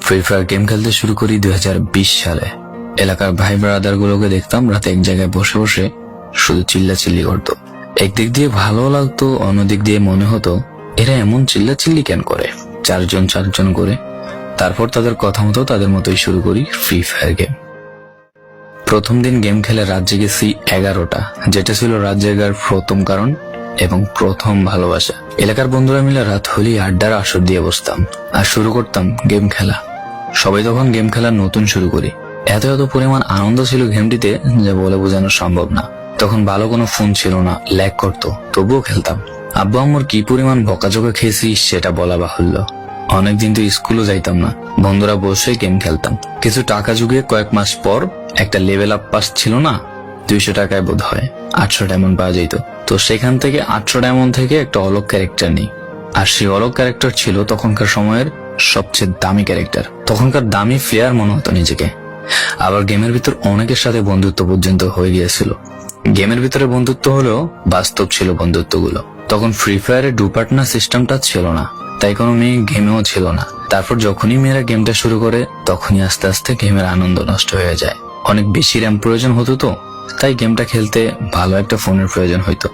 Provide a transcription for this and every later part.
Free fire game খেলতে শুরু করি 2020 সালে। এলাকার ভাই ব্রাদার গুলোকে দেখতাম রাতে এক জায়গায় বসে বসে শুধু চিল্লাচিল্লি করতো। একদিক দিয়ে ভালো লাগতো, অন্যদিক দিয়ে মনে হতো এরা এমন চিল্লাচিল্লি কেন করে, চারজন করে। তারপর তাদের কথা মতো তাদের মতোই শুরু করি ফ্রি ফায়ার গেম। প্রথম দিন গেম খেলে রাত জেগেছি 11টা, যেটা ছিল রাত জেগার প্রথম কারণ এবং প্রথম ভালোবাসা। এলাকার বন্ধুরা মিলে রাত হলেই আড্ডার আসর দিয়ে বসতাম আর শুরু করতাম গেম খেলা। সবাই তখন গেম খেলা নতুন শুরু করি। এত পরিমাণ আনন্দ ছিল গেমটিতে যা বলে বোঝানো সম্ভব না। তখন ভালো কোনো ফোন ছিল না, ল্যাগ করতো, তবুও খেলতাম। আব্বু আম্মুর কি পরিমাণ বকাঝকা খেয়েছি সেটা বলা বাহুল্য। অনেকদিন তো স্কুলও যাইতাম না, বন্ধুরা বসে গেম খেলতাম। কিছু টাকা জুগিয়ে কয়েক মাস পর একটা লেভেল আপ পাস ছিল না, 200 টাকায় বোধ হয় 800 ডায়মন্ড পাওয়া যেত। তো সেখান থেকে 800 ডায়মন্ড থেকে একটা অলগ ক্যারেক্টার নিই। আর সেই অলগ ক্যারেক্টার ছিল তখনকার সময়ের সবচেয়ে দামি ক্যারেক্টার। তখনকার দামি প্লেয়ার মনে হতো নিজেকে। আবার গেমের ভিতর অনেকের সাথে বন্ধুত্ব পর্যন্ত হয়ে গিয়েছিল। গেমের ভিতরে বন্ধুত্ব হলেও বাস্তব ছিল বন্ধুত্বগুলো। তখন ফ্রি ফায়ারে ডু পার্টনার সিস্টেমটা ছিল না, তাই কোনো মেয়ে গেমেও ছিল না। তারপর যখনই মেয়েরা গেমটা শুরু করে তখনই আস্তে আস্তে গেমের আনন্দ নষ্ট হয়ে যায়। অনেক বেশি র্যাম প্রয়োজন হতো, তো তাই গেমটা খেলতে ভালো একটা ফোনের প্রয়োজন হইতো।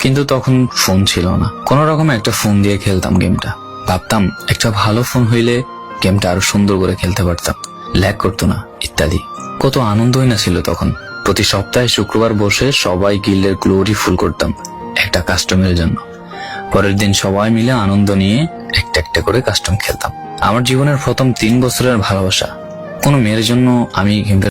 কিন্তু তখন ফোন ছিল না, কোন রকম একটা ফোন দিয়ে খেলতাম গেমটা। ভাবতাম একটা ভালো ফোন হইলে গেমটা আরো সুন্দর করে খেলতে পারতাম, ল্যাগ করতো না ইত্যাদি। কত আনন্দই না ছিল তখন। প্রতি সপ্তাহে শুক্রবার বসে সবাই গিল্ডের গ্লোরি ফুল করতাম একটা কাস্টমের জন্য। পরের দিন সবাই মিলে আনন্দ নিয়ে একটা একটা করে কাস্টম খেলতাম। আমার জীবনের প্রথম 3 বছরের ভালোবাসা। কোনো মেয়ের জন্য আমি গেমটা